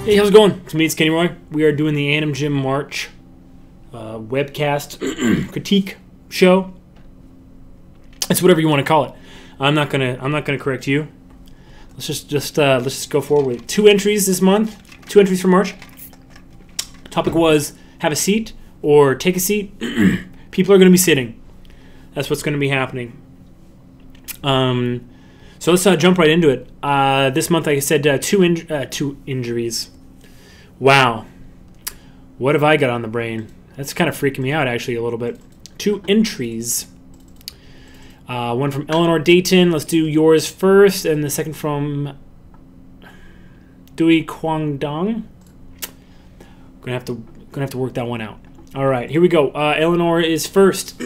Hey, how's it going? It's me, it's Kenny Roy. We are doing the AnimGym March webcast critique show. It's whatever you want to call it. I'm not gonna correct you. Let's just go forward with 2 entries this month. 2 entries for March. Topic was have a seat or take a seat. People are going to be sitting. That's what's going to be happening. So let's jump right into it. This month, like I said, 2 injuries. Wow. What have I got on the brain? That's kind of freaking me out, actually, a little bit. 2 entries. One from Eleanor Dayton. Let's do yours first, and the second from Dui Kwangdong. Gonna have to work that one out. All right, here we go. Eleanor is first.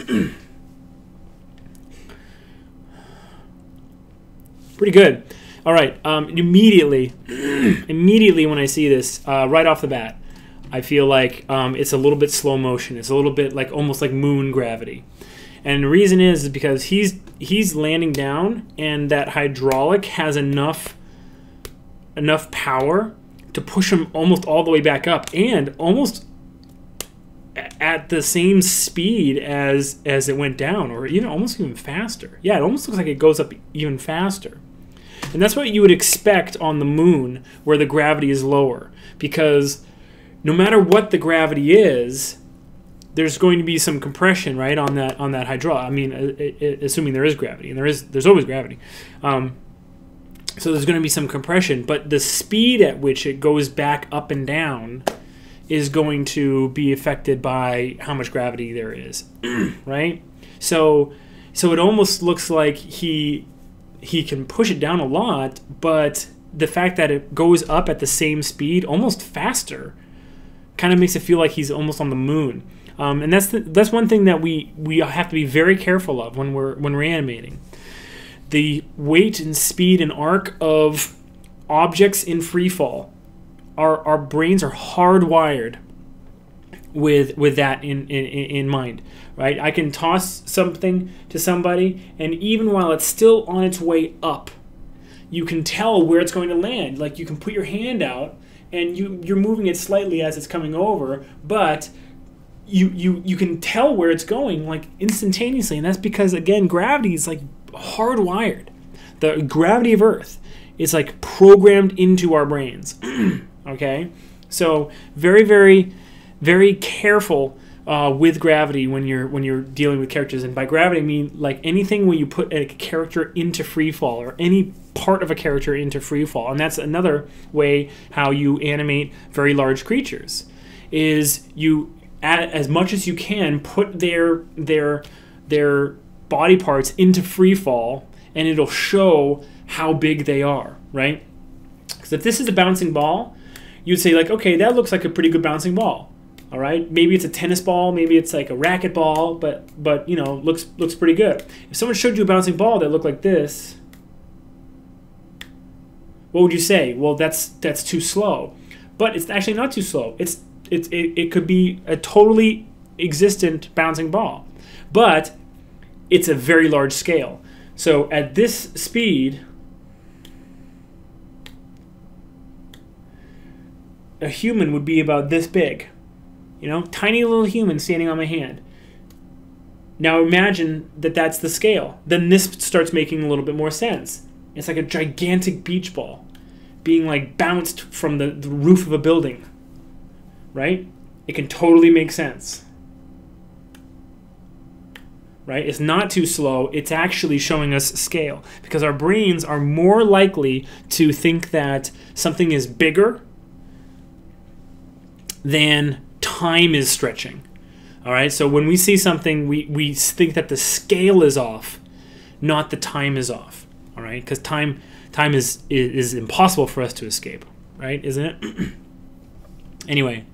Pretty good. All right. Immediately when I see this, right off the bat, I feel like it's a little bit slow motion. It's a little bit like almost like moon gravity. And the reason is because he's landing down, and that hydraulic has enough power to push him almost all the way back up, and almost at the same speed as it went down, or almost even faster. Yeah, it almost looks like it goes up even faster. And that's what you would expect on the moon, where the gravity is lower, because no matter what the gravity is, there's going to be some compression, right, on that hydraulic. I mean, assuming there is gravity, and there's always gravity. So there's going to be some compression, but the speed at which it goes back up and down is going to be affected by how much gravity there is, right? So it almost looks like he can push it down a lot, but the fact that it goes up at the same speed, almost faster, kind of makes it feel like he's almost on the moon. And that's one thing that we have to be very careful of when we're animating. The weight and speed and arc of objects in free fall. Our brains are hardwired with that in mind, right? I can toss something to somebody, and even while it's still on its way up, you can tell where it's going to land. Like, you can put your hand out, and you're moving it slightly as it's coming over, but you can tell where it's going, like, instantaneously. And that's because, again, gravity is like hardwired. The gravity of Earth is like programmed into our brains. Okay, so very, very, very careful with gravity when you're dealing with characters. And by gravity, I mean like anything where you put a character into free fall, or any part of a character into free fall. And that's another way how you animate very large creatures, is you, as much as you can, put their body parts into free fall, and it'll show how big they are, right? Because if this is a bouncing ball, you'd say, like, okay, that looks like a pretty good bouncing ball. All right, maybe it's a tennis ball, maybe it's like a racket ball, but looks pretty good. If someone showed you a bouncing ball that looked like this, what would you say? Well, that's too slow. But it's actually not too slow. It could be a totally existent bouncing ball, but it's a very large scale. So at this speed, a human would be about this big. Tiny little human standing on my hand. Now imagine that that's the scale. Then this starts making a little bit more sense. It's like a gigantic beach ball being like bounced from the roof of a building, right? It can totally make sense, right? It's not too slow. It's actually showing us scale, because our brains are more likely to think that something is bigger than time is stretching. All right, so when we see something, we think that the scale is off, not the time is off. All right, because time is impossible for us to escape, right? Isn't it? Anyway,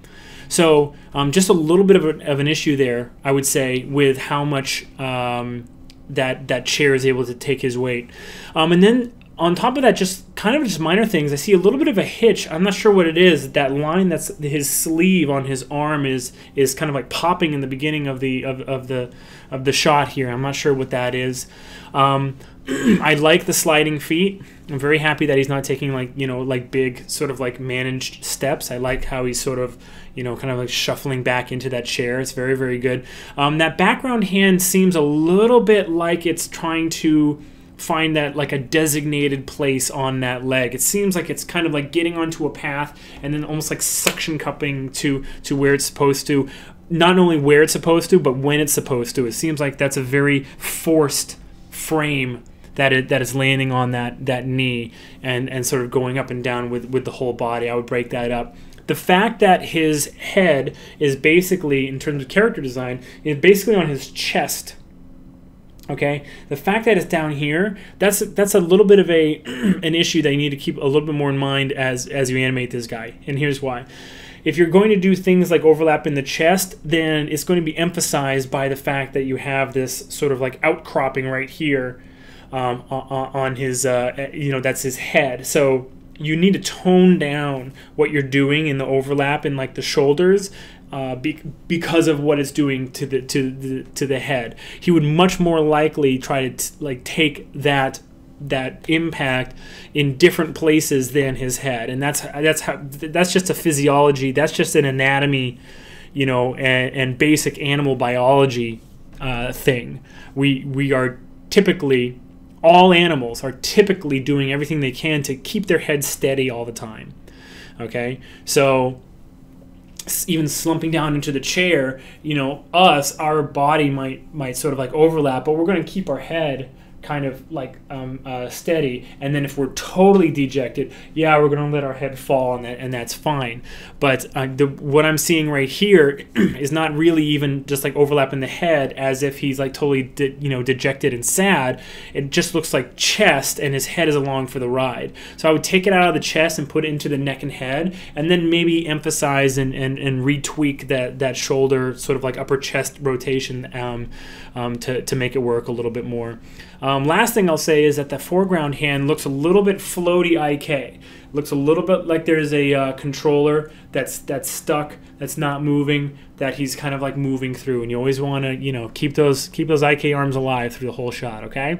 so just a little bit of an issue there, I would say, with how much that chair is able to take his weight. And then On top of that, just kind of just minor things. I see a little bit of a hitch. I'm not sure what it is. That line that's his sleeve on his arm is kind of like popping in the beginning of the shot here. I'm not sure what that is. I like the sliding feet. I'm very happy that he's not taking like big sort of like managed steps. I like how he's sort of kind of like shuffling back into that chair. It's very, very good. That background hand seems a little bit like it's trying to find that like a designated place on that leg. It seems like it's kind of like getting onto a path and then almost like suction cupping to where it's supposed to. Not only where it's supposed to, but when it's supposed to. It seems like that's a very forced frame that is landing on that knee and sort of going up and down with the whole body. I would break that up. The fact that his head is basically, in terms of character design, is basically on his chest. Okay, the fact that it's down here, that's a little bit of an issue that you need to keep a little bit more in mind as you animate this guy. And here's why. If you're going to do things like overlap in the chest, then it's going to be emphasized by the fact that you have this sort of like outcropping right here on his, that's his head. So you need to tone down what you're doing in the overlap in like the shoulders. Because of what it's doing to the head, he would much more likely try to take that impact in different places than his head, and that's just a physiology. That's just an anatomy, and basic animal biology thing. We are typically, all animals are typically doing everything they can to keep their head steady all the time. Okay, so even slumping down into the chair, our body might sort of like overlap, but we're going to keep our head kind of like steady. And then if we're totally dejected, yeah, we're going to let our head fall, and that's fine. But what I'm seeing right here is not really even just like overlapping the head as if he's like totally dejected and sad. It just looks like chest, and his head is along for the ride. So I would take it out of the chest and put it into the neck and head, and then maybe emphasize and retweak that shoulder sort of like upper chest rotation to make it work a little bit more. Last thing I'll say is that the foreground hand looks a little bit floaty IK. Looks a little bit like there's a controller that's stuck, that's not moving, that he's kind of like moving through. And you always want to keep those IK arms alive through the whole shot. Okay.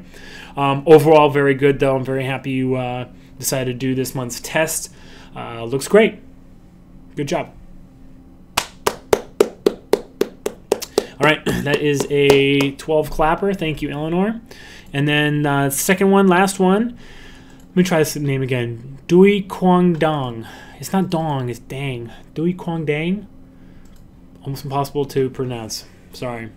Overall, very good though. I'm very happy you decided to do this month's test. Looks great. Good job. All right, that is a 12 clapper. Thank you, Eleanor. And then second one, last one. Let me try this name again. Dui Quang Dong. It's not dong, it's dang. Dui Quang Dang? Almost impossible to pronounce. Sorry.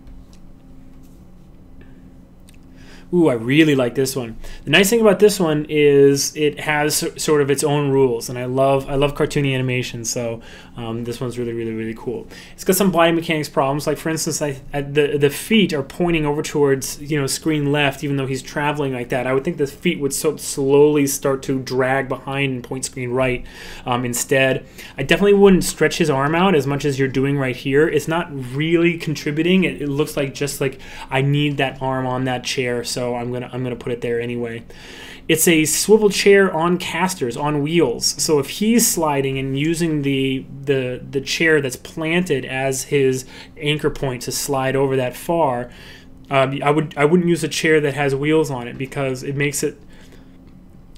Ooh, I really like this one. The nice thing about this one is it has sort of its own rules, and I love cartoony animation, so this one's really, really, really cool. It's got some body mechanics problems, like for instance, the feet are pointing over towards screen left, even though he's traveling like that. I would think the feet would slowly start to drag behind and point screen right instead. I definitely wouldn't stretch his arm out as much as you're doing right here. It's not really contributing. It looks like just like I need that arm on that chair, so I'm gonna put it there anyway. It's a swivel chair on casters, on wheels. So if he's sliding and using the chair that's planted as his anchor point to slide over that far, I wouldn't use a chair that has wheels on it, because it makes it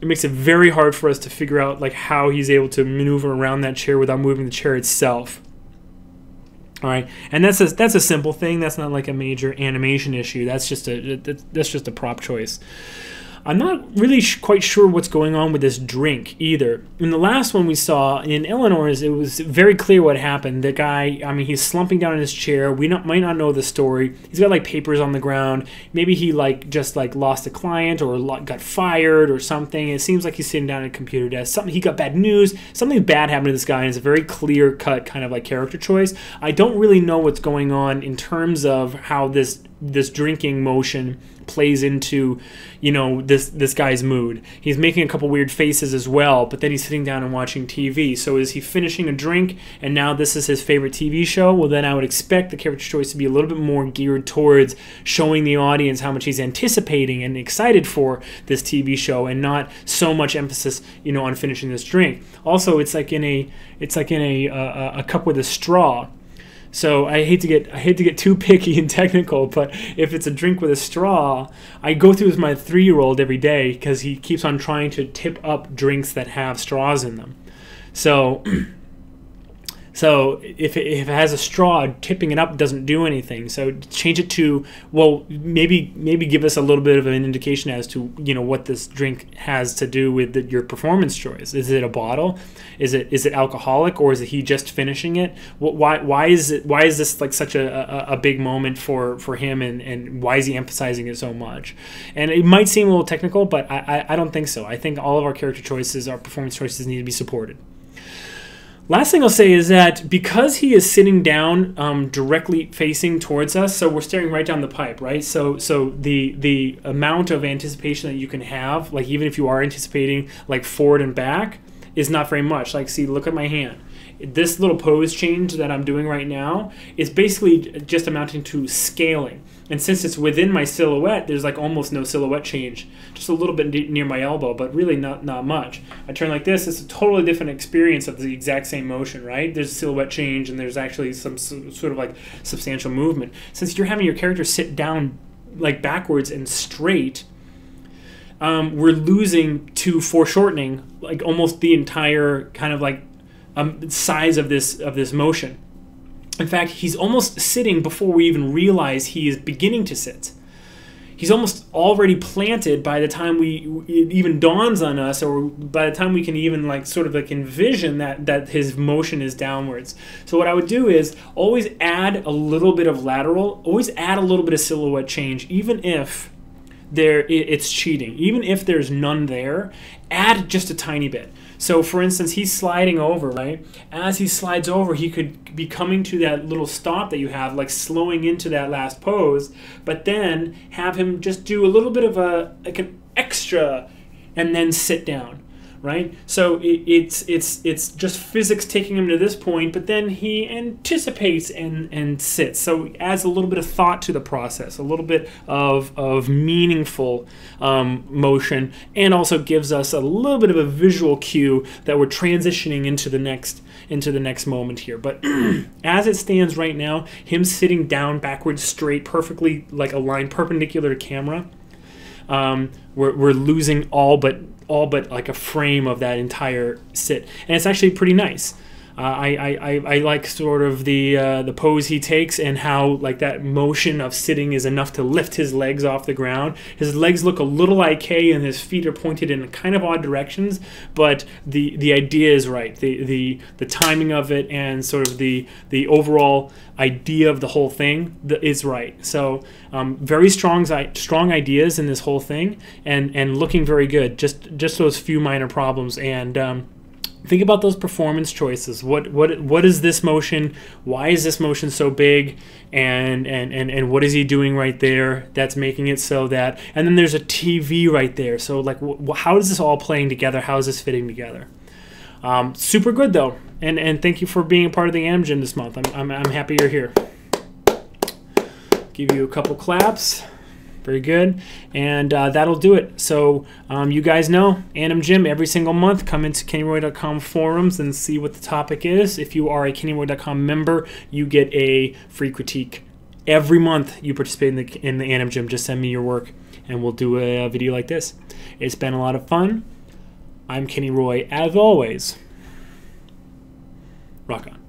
very hard for us to figure out like how he's able to maneuver around that chair without moving the chair itself. All right, and that's a simple thing. That's not like a major animation issue. That's just a prop choice. I'm not really quite sure what's going on with this drink either. In the last one we saw in Eleanor's, it was very clear what happened. The guy, I mean, he's slumping down in his chair. We might not know the story. He's got like papers on the ground. Maybe he just lost a client or got fired or something. It seems like he's sitting down at a computer desk. He got bad news. Something bad happened to this guy, and it's a very clear-cut kind of like character choice. I don't really know what's going on in terms of how this drinking motion plays into, you know, this guy's mood. He's making a couple weird faces as well, but then he's sitting down and watching TV. So is he finishing a drink and now this is his favorite TV show? Well, then I would expect the character choice to be a little bit more geared towards showing the audience how much he's anticipating and excited for this TV show, and not so much emphasis, you know, on finishing this drink. Also, it's like in a cup with a straw. So I hate to get too picky and technical, but if it's a drink with a straw, I go through with my 3-year-old every day because he keeps on trying to tip up drinks that have straws in them. So if it has a straw, tipping it up doesn't do anything. So change it to, well, maybe give us a little bit of an indication as to, you know, what this drink has to do with your performance choice. Is it a bottle? Is it alcoholic, or is it he just finishing it? Why is this like such a big moment for him, and why is he emphasizing it so much? And it might seem a little technical, but I don't think so. I think all of our character choices, our performance choices, need to be supported. Last thing I'll say is that because he is sitting down directly facing towards us, so we're staring right down the pipe, right? So the amount of anticipation that you can have, like even if you are anticipating like forward and back, is not very much. Like, see, look at my hand. This little pose change that I'm doing right now is basically just amounting to scaling. And since it's within my silhouette, there's like almost no silhouette change. Just a little bit near my elbow, but really not much. I turn like this, it's a totally different experience of the exact same motion, right? There's a silhouette change, and there's actually some sort of like substantial movement. Since you're having your character sit down like backwards and straight, we're losing to foreshortening like almost the entire kind of like size of this motion. In fact, he's almost sitting before we even realize he is beginning to sit. He's almost already planted by the time it even dawns on us, or by the time we can even like sort of like envision that his motion is downwards. So what I would do is always add a little bit of lateral, always add a little bit of silhouette change, even if it's cheating. Even if there's none there, add just a tiny bit. So for instance, he's sliding over, right? As he slides over, he could be coming to that little stop that you have, like slowing into that last pose, but then have him just do a little bit of like an extra and then sit down, right? So it's just physics taking him to this point, but then he anticipates and sits. So it adds a little bit of thought to the process, a little bit of meaningful motion, and also gives us a little bit of a visual cue that we're transitioning into the next moment here. But as it stands right now, him sitting down backwards straight, perfectly like aligned perpendicular to camera, we're losing all but like a frame of that entire sit, and it's actually pretty nice. I like sort of the pose he takes, and how like that motion of sitting is enough to lift his legs off the ground. His legs look a little IK, and his feet are pointed in kind of odd directions, but the idea is right. The timing of it and sort of the overall idea of the whole thing is right. So very strong ideas in this whole thing, and looking very good. Just those few minor problems, and think about those performance choices. What is this motion? Why is this motion so big? And what is he doing right there that's making it so that? And then there's a TV right there. So like, how is this all playing together? How is this fitting together? Super good though. And thank you for being a part of the AnimGym this month. I'm happy you're here. Give you a couple claps. Very good. And that'll do it. So you guys know, AnimGym every single month. Come into KennyRoy.com forums and see what the topic is. If you are a KennyRoy.com member, you get a free critique. Every month you participate in the AnimGym. Just send me your work and we'll do a video like this. It's been a lot of fun. I'm Kenny Roy, as always. Rock on.